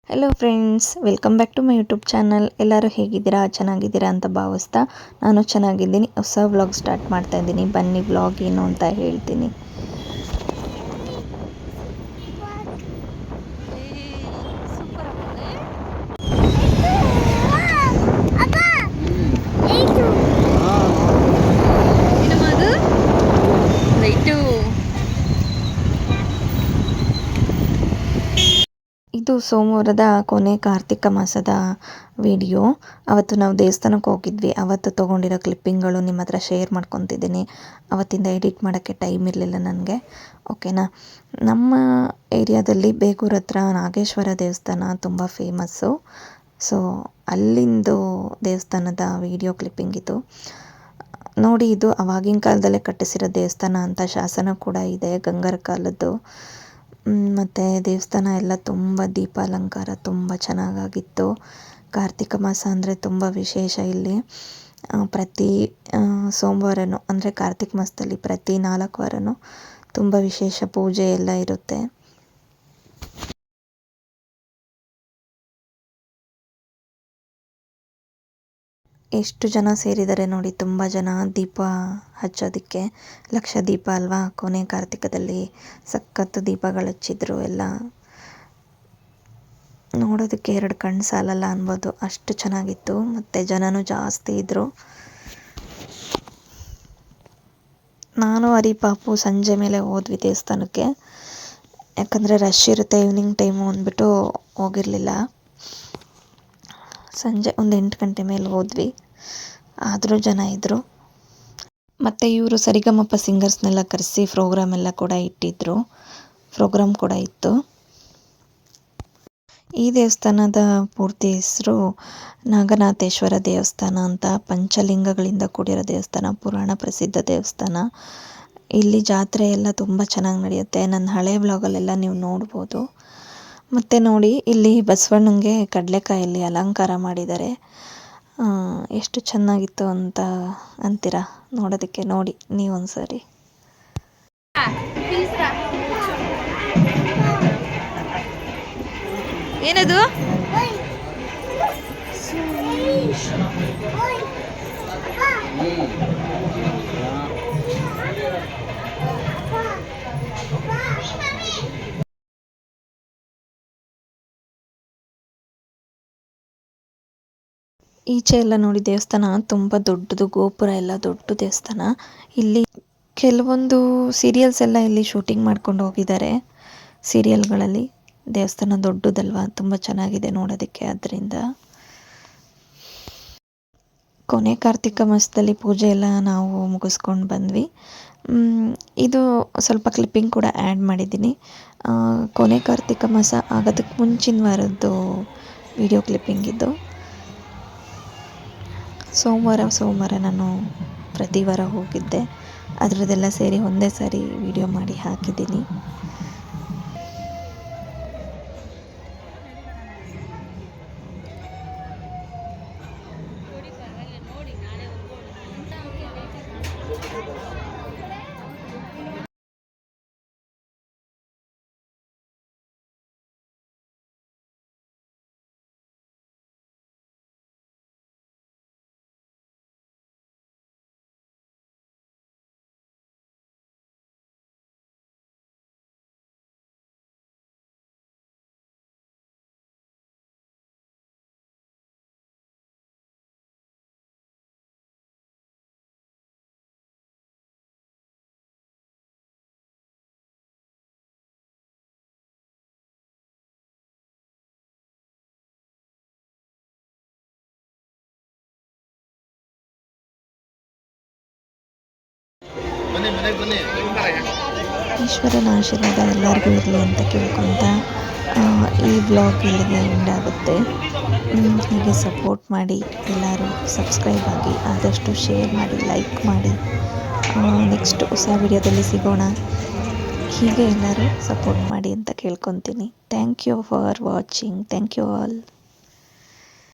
Hello friends, welcome back to my YouTube channel. ಎಲ್ಲರೂ ಹೇಗಿದ್ದೀರಾ? ಚೆನ್ನಾಗಿದ್ದೀರಾ ಅಂತ ಭಾವಿಸ್ತಾ ನಾನು ಚೆನ್ನಾಗಿದ್ದೀನಿ. ಹೊಸ ವ್ಲಾಗ್ ಸ್ಟಾರ್ಟ್ ಮಾಡ್ತಾ ಇದ್ದೀನಿ. ಬನ್ನಿ ವ್ಲಾಗ್ ಏನು ಅಂತ ಹೇಳ್ತೀನಿ. ಇದು ಸೋಮವಾರದ ಕೊನೆ ಕಾರ್ತಿಕ ಮಾಸದ ವಿಡಿಯೋ. ಅವತ್ತು ನಾವು ದೇವಸ್ಥಾನಕ್ಕೆ ಹೋಗಿದ್ವಿ. ಅವತ್ತು ತೊಗೊಂಡಿರೋ ಕ್ಲಿಪ್ಪಿಂಗ್ಗಳು ನಿಮ್ಮ ಹತ್ರ ಶೇರ್ ಮಾಡ್ಕೊತಿದ್ದೀನಿ. ಅವತ್ತಿಂದ ಎಡಿಟ್ ಮಾಡೋಕ್ಕೆ ಟೈಮ್ ಇರಲಿಲ್ಲ ನನಗೆ. ಓಕೆನಾ. ನಮ್ಮ ಏರಿಯಾದಲ್ಲಿ ಬೇಗೂರು ಹತ್ರ ನಾಗೇಶ್ವರ ದೇವಸ್ಥಾನ ತುಂಬ ಫೇಮಸ್ಸು. ಸೊ ಅಲ್ಲಿಂದು ದೇವಸ್ಥಾನದ ವಿಡಿಯೋ ಕ್ಲಿಪ್ಪಿಂಗ್ ಇದು ನೋಡಿ. ಇದು ಆವಾಗಿನ ಕಾಲದಲ್ಲೇ ಕಟ್ಟಿಸಿರೋ ದೇವಸ್ಥಾನ ಅಂತ ಶಾಸನ ಕೂಡ ಇದೆ, ಗಂಗರ ಕಾಲದ್ದು. ಮತ್ತು ದೇವಸ್ಥಾನ ಎಲ್ಲ ತುಂಬ ದೀಪ ಅಲಂಕಾರ ತುಂಬ ಚೆನ್ನಾಗಾಗಿತ್ತು. ಕಾರ್ತಿಕ ಮಾಸ ಅಂದರೆ ತುಂಬ ವಿಶೇಷ ಇಲ್ಲಿ. ಪ್ರತಿ ಸೋಮವಾರನೂ ಅಂದರೆ ಕಾರ್ತಿಕ ಮಾಸದಲ್ಲಿ ಪ್ರತಿ 4 ವಾರನೂ ತುಂಬ ವಿಶೇಷ ಪೂಜೆ ಎಲ್ಲ ಇರುತ್ತೆ. ಎಷ್ಟು ಜನ ಸೇರಿದ್ದಾರೆ ನೋಡಿ, ತುಂಬ ಜನ ದೀಪ ಹಚ್ಚೋದಕ್ಕೆ. ಲಕ್ಷ ದೀಪ ಅಲ್ವಾ, ಕೊನೆ ಕಾರ್ತಿಕದಲ್ಲಿ ಸಖತ್ತು ದೀಪಗಳು ಹಚ್ಚಿದ್ರು. ಎಲ್ಲ ನೋಡೋದಕ್ಕೆ 2 ಕಣ್ಣು ಸಾಲಲ್ಲ ಅನ್ಬೋದು, ಅಷ್ಟು ಚೆನ್ನಾಗಿತ್ತು. ಮತ್ತು ಜನನೂ ಜಾಸ್ತಿ ಇದ್ದರು. ನಾನು ಪಾಪು ಸಂಜೆ ಮೇಲೆ ಹೋದ್ವಿ ದೇವಸ್ಥಾನಕ್ಕೆ. ಯಾಕಂದರೆ ರಶ್ ಇರುತ್ತೆ ಈವ್ನಿಂಗ್ ಟೈಮು ಅಂದ್ಬಿಟ್ಟು ಹೋಗಿರಲಿಲ್ಲ. ಸಂಜೆ ಒಂದು 8 ಗಂಟೆ ಮೇಲೆ ಹೋದ್ವಿ, ಆದರೂ ಜನ ಇದ್ದರು. ಮತ್ತು ಇವರು ಸರಿಗಮಪ ಸಿಂಗರ್ಸ್ನೆಲ್ಲ ಕರೆಸಿ ಪ್ರೋಗ್ರಾಮ್ ಕೂಡ ಇತ್ತು. ಈ ದೇವಸ್ಥಾನದ ಪೂರ್ತಿ ಹೆಸರು ನಾಗನಾಥೇಶ್ವರ ದೇವಸ್ಥಾನ ಅಂತ. ಪಂಚಲಿಂಗಗಳಿಂದ ಕೂಡಿರೋ ದೇವಸ್ಥಾನ, ಪುರಾಣ ಪ್ರಸಿದ್ಧ ದೇವಸ್ಥಾನ. ಇಲ್ಲಿ ಜಾತ್ರೆ ಎಲ್ಲ ತುಂಬ ಚೆನ್ನಾಗಿ ನಡೆಯುತ್ತೆ. ನನ್ನ ಹಳೆ ವ್ಲಾಗಲ್ಲೆಲ್ಲ ನೀವು ನೋಡ್ಬೋದು. ಮತ್ತು ನೋಡಿ, ಇಲ್ಲಿ ಬಸವಣ್ಣಂಗೆ ಕಡಲೆಕಾಯಲ್ಲಿ ಅಲಂಕಾರ ಮಾಡಿದ್ದಾರೆ. ಎಷ್ಟು ಚೆನ್ನಾಗಿತ್ತು ಅಂತ ಅಂತೀರಾ ನೋಡೋದಕ್ಕೆ. ನೋಡಿ ನೀವೊಂದು ಸರಿ. ಏನದು? ಈಚೆ ಎಲ್ಲ ನೋಡಿ, ದೇವಸ್ಥಾನ ತುಂಬ ದೊಡ್ಡದು, ಗೋಪುರ ಎಲ್ಲ ದೊಡ್ಡ ದೇವಸ್ಥಾನ. ಇಲ್ಲಿ ಕೆಲವೊಂದು ಸೀರಿಯಲ್ಸ್ ಎಲ್ಲ ಇಲ್ಲಿ ಶೂಟಿಂಗ್ ಮಾಡ್ಕೊಂಡು ಹೋಗಿದ್ದಾರೆ. ಸೀರಿಯಲ್ಗಳಲ್ಲಿ ದೇವಸ್ಥಾನ ದೊಡ್ಡದಲ್ವಾ, ತುಂಬ ಚೆನ್ನಾಗಿದೆ ನೋಡೋದಕ್ಕೆ. ಅದರಿಂದ ಕೊನೆ ಕಾರ್ತಿಕ ಮಾಸದಲ್ಲಿ ಪೂಜೆ ಎಲ್ಲ ನಾವು ಮುಗಿಸ್ಕೊಂಡು ಬಂದ್ವಿ. ಇದು ಸ್ವಲ್ಪ ಕ್ಲಿಪ್ಪಿಂಗ್ ಕೂಡ ಆ್ಯಡ್ ಮಾಡಿದ್ದೀನಿ. ಕೊನೆ ಕಾರ್ತಿಕ ಮಾಸ ಆಗೋದಕ್ಕೆ ಮುಂಚಿನ ವಾರದ್ದು ವಿಡಿಯೋ ಕ್ಲಿಪ್ಪಿಂಗ್ ಇದು. ಸೋಮವಾರ ನಾನು ಪ್ರತಿ ವಾರ ಹೋಗಿದ್ದೆ. ಅದರದ್ದೆಲ್ಲ ಸೇರಿ ಒಂದೇ ಸಾರಿ ವಿಡಿಯೋ ಮಾಡಿ ಹಾಕಿದ್ದೀನಿ. ಈಶ್ವರನ ಆಶೀರ್ವಾದ ಎಲ್ಲರಿಗೂ ಇರಲಿ ಅಂತ ಕೇಳ್ಕೊತ ಈ ಬ್ಲಾಗ್ ಇಲ್ಲಿಗೆ ಎಂಡ್ ಆಗುತ್ತೆ. ಹೀಗೆ ಸಪೋರ್ಟ್ ಮಾಡಿ, ಎಲ್ಲರೂ ಸಬ್ಸ್ಕ್ರೈಬ್ ಆಗಿ, ಆದಷ್ಟು ಶೇರ್ ಮಾಡಿ, ಲೈಕ್ ಮಾಡಿ. ನೆಕ್ಸ್ಟ್ ಹೊಸ ವಿಡಿಯೋದಲ್ಲಿ ಸಿಗೋಣ. ಹೀಗೆ ಎಲ್ಲರೂ ಸಪೋರ್ಟ್ ಮಾಡಿ ಅಂತ ಕೇಳ್ಕೊತೀನಿ. Thank you for watching. Thank you all.